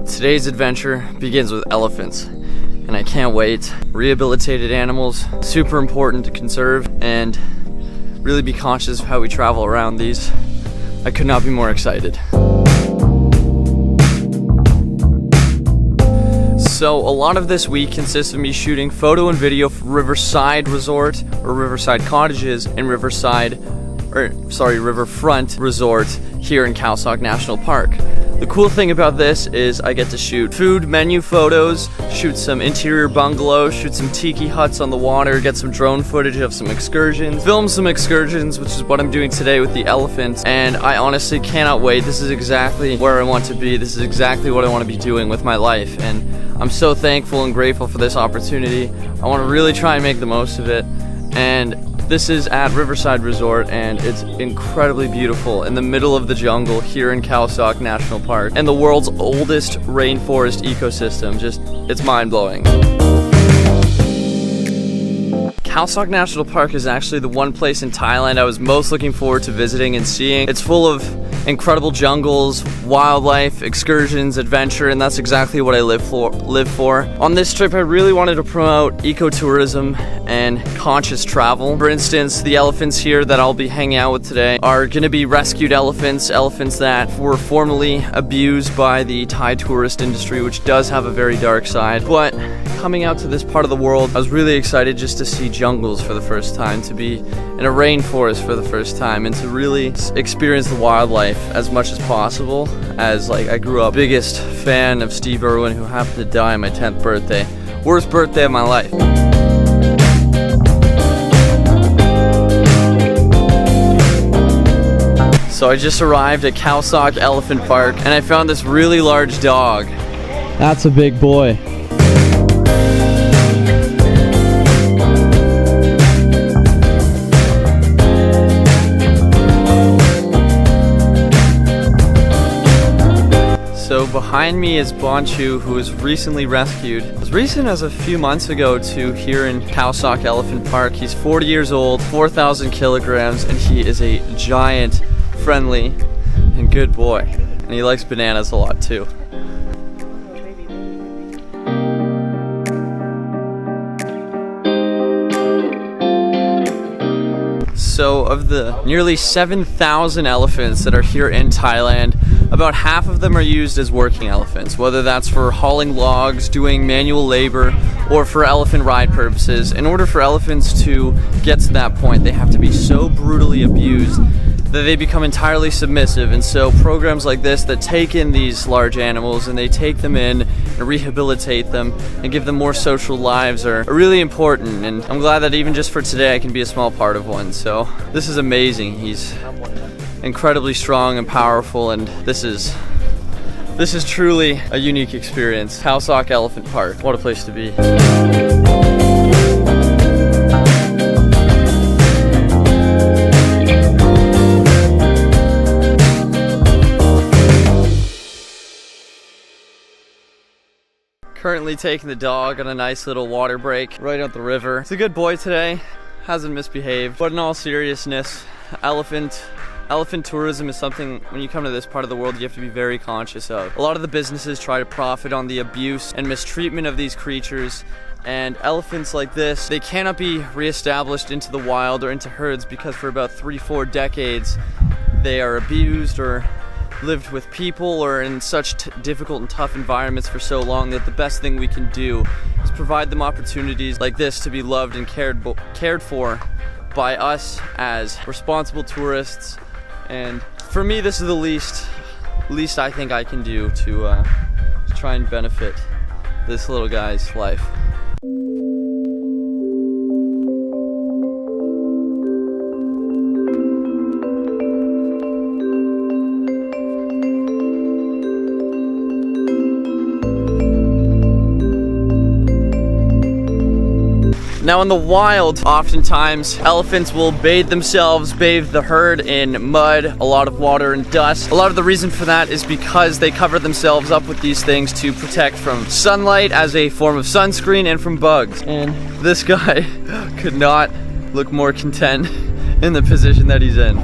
Today's adventure begins with elephants, and I can't wait. Rehabilitated animals, super important to conserve and really be conscious of how we travel around these. I could not be more excited. So a lot of this week consists of me shooting photo and video for Riverside Resort, or Riverside Cottages, and Riverfront Resort here in Khao Sok National Park. The cool thing about this is I get to shoot food menu photos, shoot some interior bungalows, shoot some tiki huts on the water, get some drone footage of some excursions, film some excursions, which is what I'm doing today with the elephants, and I honestly cannot wait. This is exactly where I want to be. This is exactly what I want to be doing with my life, and I'm so thankful and grateful for this opportunity. I want to really try and make the most of it, and this is at Riverside Resort, and it's incredibly beautiful in the middle of the jungle here in Khao Sok National Park, and the world's oldest rainforest ecosystem. It's mind-blowing. Khao Sok National Park is actually the one place in Thailand I was most looking forward to visiting and seeing. It's full of incredible jungles, wildlife, excursions, adventure, and that's exactly what I live for. On this trip, I really wanted to promote ecotourism and conscious travel. For instance, the elephants here that I'll be hanging out with today are going to be rescued elephants that were formerly abused by the Thai tourist industry, which does have a very dark side. But coming out to this part of the world, I was really excited just to see jungles for the first time, to be in a rainforest for the first time, and to really experience the wildlife as much as possible. As I grew up biggest fan of Steve Irwin, who happened to die on my 10th birthday. Worst birthday of my life. So I just arrived at Khao Sok Elephant Park, and I found this really large dog. That's a big boy. So behind me is Bonshoo, who was recently rescued, as recent as a few months ago, to here in Khao Sok Elephant Park. He's 40 years old, 4,000 kilograms, and he is a giant, friendly, and good boy. And he likes bananas a lot too. So of the nearly 7,000 elephants that are here in Thailand, about half of them are used as working elephants, whether that's for hauling logs, doing manual labor, or for elephant ride purposes. In order for elephants to get to that point, they have to be so brutally abused that they become entirely submissive. And so programs like this that take in these large animals and they take them in and rehabilitate them and give them more social lives are really important, and I'm glad that even just for today I can be a small part of one. So this is amazing. He's incredibly strong and powerful, and this is truly a unique experience. Khao Sok Elephant Park, what a place to be. Currently taking the dog on a nice little water break right at the river. He's a good boy today, hasn't misbehaved, but in all seriousness, elephant tourism is something, when you come to this part of the world, you have to be very conscious of. A lot of the businesses try to profit on the abuse and mistreatment of these creatures, and elephants like this, they cannot be reestablished into the wild or into herds because for about 3-4 decades they are abused or lived with people or in such difficult and tough environments for so long that the best thing we can do is provide them opportunities like this to be loved and cared for by us as responsible tourists. And for me, this is the least I think I can do to try and benefit this little guy's life. Now in the wild, oftentimes elephants will bathe the herd in mud, a lot of water and dust. A lot of the reason for that is because they cover themselves up with these things to protect from sunlight as a form of sunscreen and from bugs. And this guy could not look more content in the position that he's in.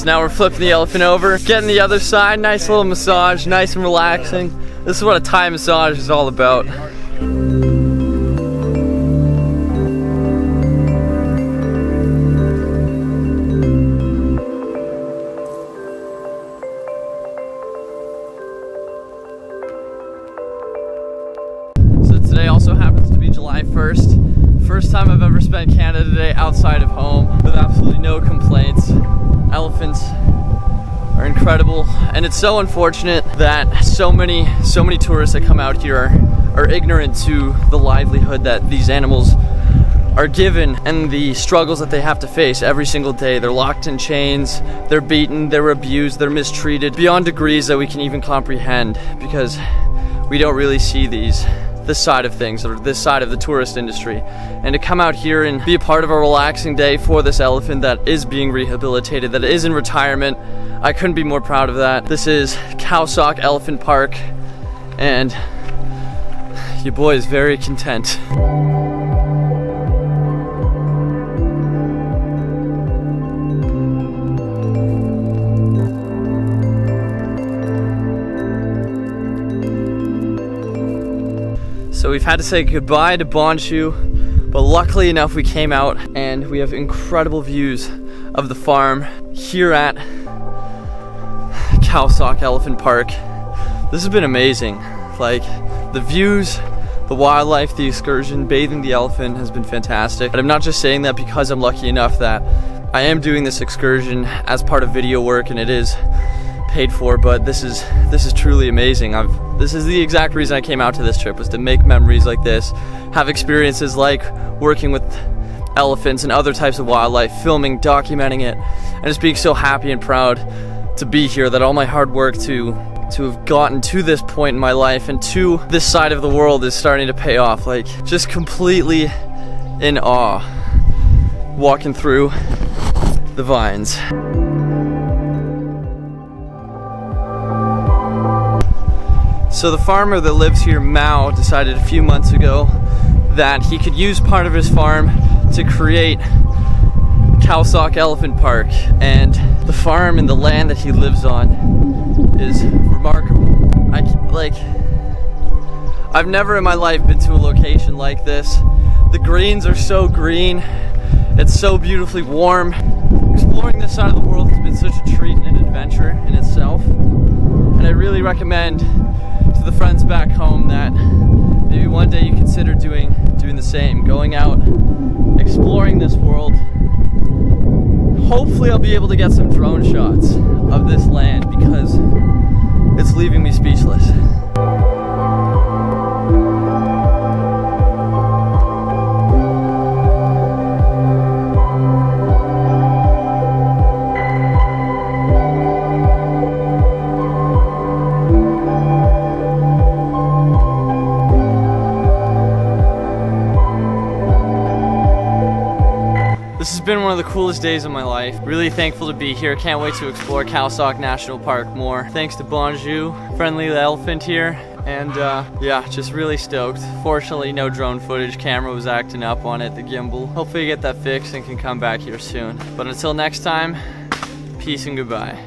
So now we're flipping the elephant over, getting the other side, nice little massage, nice and relaxing. This is what a Thai massage is all about. So today also happens to be July 1st. First time I've ever spent Canada Day outside of home with absolutely no complaints. Elephants are incredible, and it's so unfortunate that so many tourists that come out here are ignorant to the livelihood that these animals are given and the struggles that they have to face every single day. They're locked in chains, they're beaten, they're abused, they're mistreated beyond degrees that we can even comprehend, because we don't really see this side of things, or this side of the tourist industry. And to come out here and be a part of a relaxing day for this elephant that is being rehabilitated, that is in retirement, I couldn't be more proud of that. This is Khao Sok Elephant Park, and your boy is very content. So we've had to say goodbye to Bonshoo, but luckily enough we came out and we have incredible views of the farm here at Khao Sok Elephant Park. This has been amazing. Like, the views, the wildlife, the excursion, bathing the elephant has been fantastic. But I'm not just saying that because I'm lucky enough that I am doing this excursion as part of video work and it is paid for, but this is truly amazing. This is the exact reason I came out to this trip, was to make memories like this, have experiences like working with elephants and other types of wildlife, filming, documenting it, and just being so happy and proud to be here, that all my hard work to have gotten to this point in my life and to this side of the world is starting to pay off. Like, just completely in awe walking through the vines. So the farmer that lives here, Mao, decided a few months ago that he could use part of his farm to create Khao Sok Elephant Park, and the farm and the land that he lives on is remarkable. I've never in my life been to a location like this. The greens are so green, it's so beautifully warm. Exploring this side of the world has been such a treat and an adventure in itself, and I really recommend to the friends back home that maybe one day you consider doing the same, going out, exploring this world. Hopefully I'll be able to get some drone shots of this land because it's leaving me speechless. This has been one of the coolest days of my life. Really thankful to be here. Can't wait to explore Khao Sok National Park more. Thanks to Bonshoo, friendly the elephant here, and yeah, just really stoked. Fortunately, no drone footage. Camera was acting up on it, the gimbal. Hopefully I get that fixed and can come back here soon. But until next time, peace and goodbye.